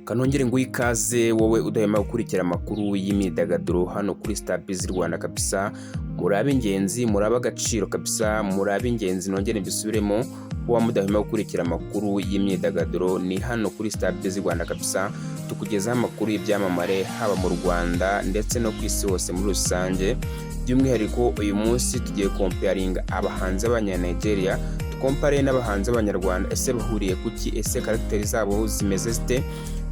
Kanongere nguhe ikaze wowe udahema gukurikira amakuru y'imyidagaduro hano kuri Star Biz Rwanda kabisa. Muri ab'ingenzi, muri ab'agaciro kabisa, muri ab'ingenzi nongere mbisubiremo, kuba mudahema gukurikira amakuru y'imyidagaduro ni hano kuri Star Biz Rwanda kabisa. Tukugezaho amakuru y'ibyamamare haba mu Rwanda ndetse no ku isi hose muri rusange. By'umwihariko uyu munsi tugiye comparinga abahanzi b'Abanya-Nigeria, tukompare n'abahanzi b'Abanyarwanda. Ese bahuriye kuki? Ese karagiteri zabo zimeze zite?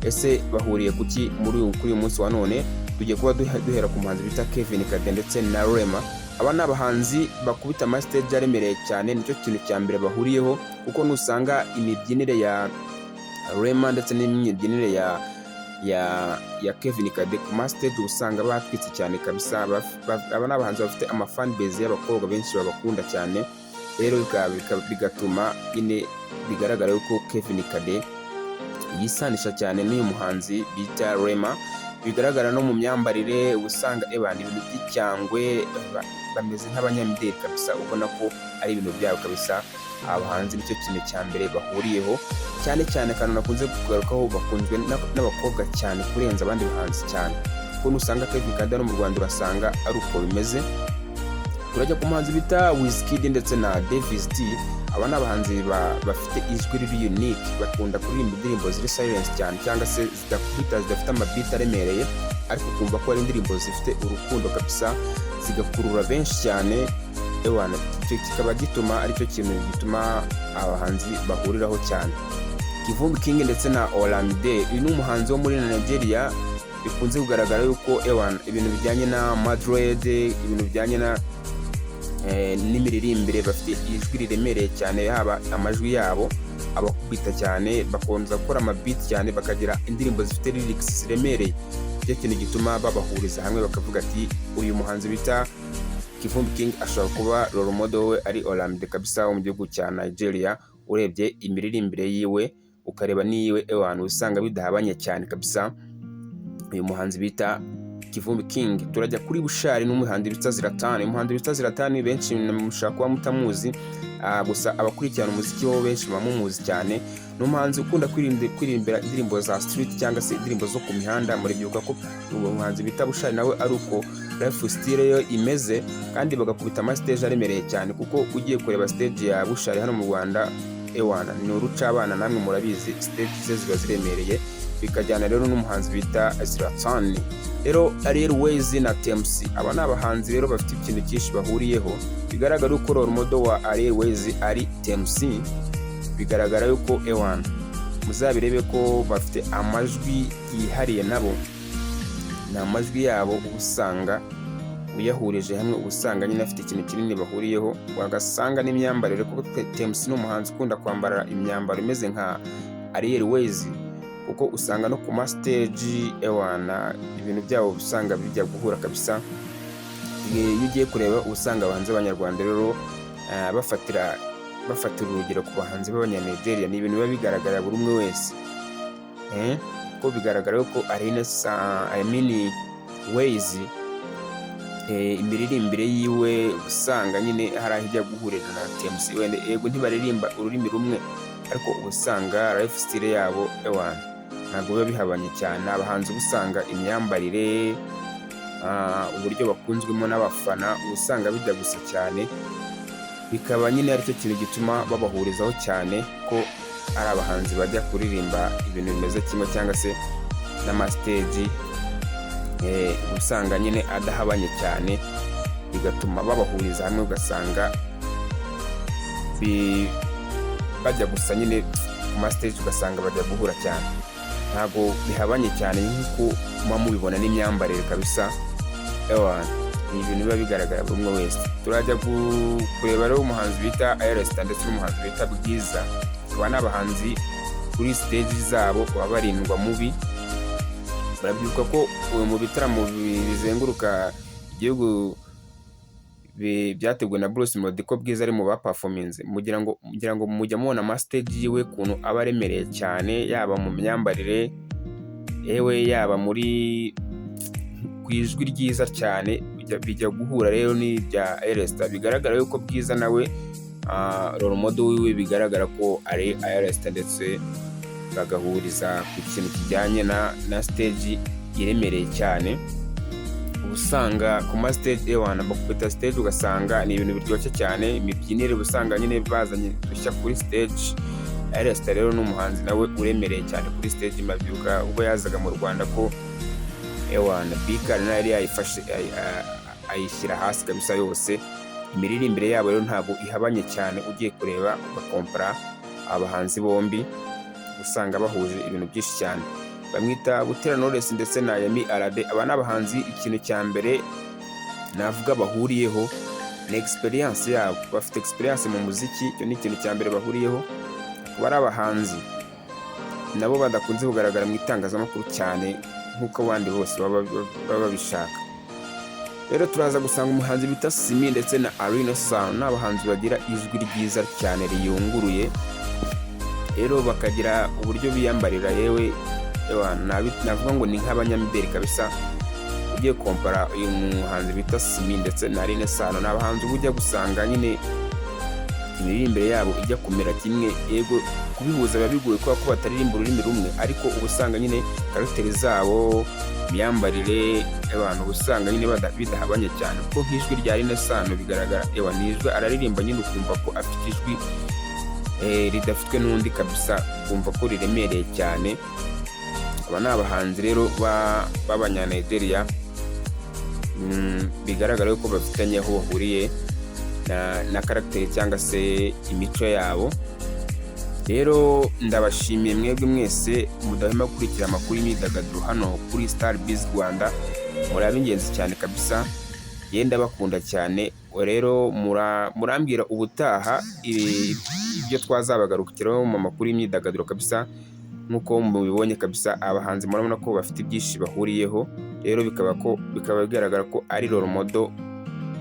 Ese bahuriye kuki kuri uyu munsi wa none? Tugiye kuba duhera ku muhanzi bita Kevin Kade ndetse na Rema. Aba ni abahanzi bakubita amastage aremereye cyane, nicyo kintu cya mbere bahuriyeho, kuko nusanga imibyinire ya Rema ndetse n'imibyinire ya Kevin Kade ku mastage usanga batwitse cyane kabisa. Aba ni abahanzi bafite amafan base y'abakobwa benshi babakunda cyane, rero bigatuma nyine bigaragara yuko Kevin Kade yisanisha cyane n'uyu muhanzi bita Rema. Bigaragara no mu myambarire, usanga ibintu by'icyangwe, bameze nk'abanyamideli kabisa, ubona ko ari ibintu byabo kabisa. Abahanzi nicyo kintu cya mbere bahuriyeho cyane cyane, kandi nakunze kugarukaho bakunzwe n'abakobwa cyane kurenza abandi bahanzi cyane, kuko nusanga Kevin Kade no mu Rwanda urasanga ari uko bimeze. Turajya ku muhanzi bita Wizkid ndetse na Davis D. Aba ni abahanzi bafite ijwi riri unique, bakunda kuririmba indirimbo ziri silence cyane, cyangwa se zidafite amabiti aremereye, ariko kumva ko ari indirimbo zifite urukundo kabisa, zigakurura benshi cyane. Icyo kikaba gituma aricyo kintu gituma abahanzi bahuriraho cyane. Kivumbi King ndetse na Olamide, uyu ni umuhanzi wo muri Nigeria. Bikunze kugaragara yuko ibintu bijyanye na Madrid, ibintu bijyanye na n'imiririmbire, bafite ijwi riremereye cyane, haba amajwi yabo abakubita cyane, bakunza gukora amabiti cyane, bakagira indirimbo zifite lyrics ziremereye. Icyo kintu gituma babahuriza hamwe bakavuga ati uyu muhanzi bita Kivumbi King ashobora kuba role model we ari Olamide kabisa wo mu gihugu cya Nigeria. Urebye imiririmbire yiwe ukareba niyiwe, usanga bidahabanye cyane kabisa uyu muhanzi bita Kivumbi King. Turajya kuri Bushari n'umuhanzi bita Zlatan. Umuhanzi bita Zlatan benshi mushaka kuba mutamuzi, gusa abakurikirana umuziki wo benshi bamumuzi cyane. Ni umuhanzi ukunda kwirimbira indirimbo za street cyangwa se indirimbo zo ku mihanda. Muri byuka ko umuhanzi bita Bushari nawe ari uko life style yo imeze, kandi bagakubita amastage aremereye cyane, kuko ugiye kureba stage ya Bushari hano mu Rwanda ni uruca abana, namwe murabizi stage ze ziba ziremereye. Bikajyana rero n'umuhanzi bita Zlatan. Rero Ariel Ways na TMC, aba ni abahanzi rero bafite ikintu cyinshi bahuriyeho. Bigaragara yuko role model wa Ariel Ways ari TMC. Bigaragara yuko muzabirebe ko bafite amajwi yihariye, nabo ni amajwi yabo usanga uyahurije hamwe, usanga nyine afite ikintu kinini bahuriyeho. Wagasanga n'imyambarire, kuko TMC ni umuhanzi ukunda kwambara imyambaro imeze nka Ariel Ways, kuko usanga no ku ma stage ibintu byabo usanga bijya guhura kabisa. Iyo ugiye kureba usanga abahanzi b'Abanyarwanda rero bafatira urugero ku bahanzi b'Abanya-Nigeria. Ni ibintu biba bigaragara buri umwe wese, ko bigaragara ko Ways imiririmbire yiwe usanga nyine hari aho ijya guhurira na TMC. Wenda yego ntibaririmba ururimi rumwe, ariko usanga life style yabo ntabwo biba bihabanye cyane. Abahanzi usanga imyambarire, uburyo bakunzwemo n'abafana usanga bijya gusa cyane. Bikaba nyine aricyo kintu gituma babahurizaho cyane, ko ari abahanzi bajya kuririmba ibintu bimeze kimwe, cyangwa se n'amastage usanga nyine adahabanye cyane, bigatuma babahuriza hamwe, ugasanga bajya gusa nyine ku mastage, ugasanga bajya guhura cyane. Ntabwo bihabanye cyane nk'uko muba mubibona n'imyambarire kabisa. Ni ibintu biba bigaragara buri umwe wese. Turajya kureba rero umuhanzi bita Ayaresta ndetse n'umuhanzi bita Bwiza. Aba ni abahanzi kuri stage zabo baba barindwa mubi. Barabyuka ko mu bitaramo bizenguruka igihugu byateguwe na Bruce Melody, ko Bwiza ari mu ba performance. Mugira ngo mujya mubona amastage yiwe kuntu aba aremereye cyane, yaba mu myambarire, yaba muri ku ijwi ryiza cyane, bijya guhura rero n'ibya Ayaresta. Bigaragara yuko Bwiza nawe role model wiwe bigaragara ko ari Ayaresta ndetse bagahuriza ku kintu kijyanye na stage iremereye cyane. Usanga ku ma stage bakubita stage ugasanga ni ibintu biryoshye cyane, imibyinire usanga nyine bazanye dushya kuri stage. Resta rero n'umuhanzi nawe uremereye cyane kuri stage. Mabyibuka ubwo yazaga mu Rwanda ko Bika yari yayifashe ayishyira hasi kabisa yose. Imiririmbire yabo rero ntabwo ihabanye cyane, ugiye kureba ugakompara abahanzi bombi usanga bahuje ibintu byinshi cyane. Bamwita Butera Knowless ndetse na Yemi Alade. Aba ni abahanzi, ikintu cya mbere navuga bahuriyeho ni experience yabo. Bafite experience mu muziki, icyo ni ikintu cya mbere bahuriyeho. Kuba ari abahanzi nabo badakunze kugaragara mu itangazamakuru cyane nk'uko abandi bose baba babishaka. Rero turaza gusanga umuhanzi bita Simi ndetse na Alina Sound, n'abahanzi bagira ijwi ryiza cyane riyunguruye. Rero bakagira uburyo biyambarira, yewe navuga ngo ni nk'abanyamideli kabisa. Ugiye kompara uyu muhanzi bita Simi ndetse na Alina Sound, ni abahanzi ujya gusanga nyine imiririmbire yabo ijya kumera kimwe. Yego kubihuza biba bigoye kubera ko bataririmba ururimi rumwe, ariko ubusanga nyine karagiteri zabo, imyambarire, abantu usanga nyine bidahabanye cyane. Kuko nk'ijwi rya Alina Sound bigaragara ni ijwi araririmba nyine ukumva ko afite ijwi ridafitwe n'undi kabisa, ukumva ko riremereye cyane. Aba ni abahanzi rero b'Abanya-Nigeria, bigaragara ko bafitanye aho bahuriye na karagiteri cyangwa se imico yabo. Rero ndabashimiye mwebwe mwese mudahema gukurikira amakuru y'imyidagaduro hano kuri Starbiz Rwanda. Muri ab'ingenzi cyane kabisa, yenda bakunda cyane. Rero murambwira ubutaha ibyo twazabagarukiraho mu makuru y'imyidagaduro kabisa. Nk'uko mubibonye kabisa, abahanzi murabona ko bafite ibyinshi bahuriyeho. Rero bikaba bigaragara ko ari role model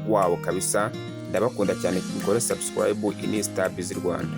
wabo kabisa. Ndabakunda cyane, mukore subscribe ini Starbiz Rwanda.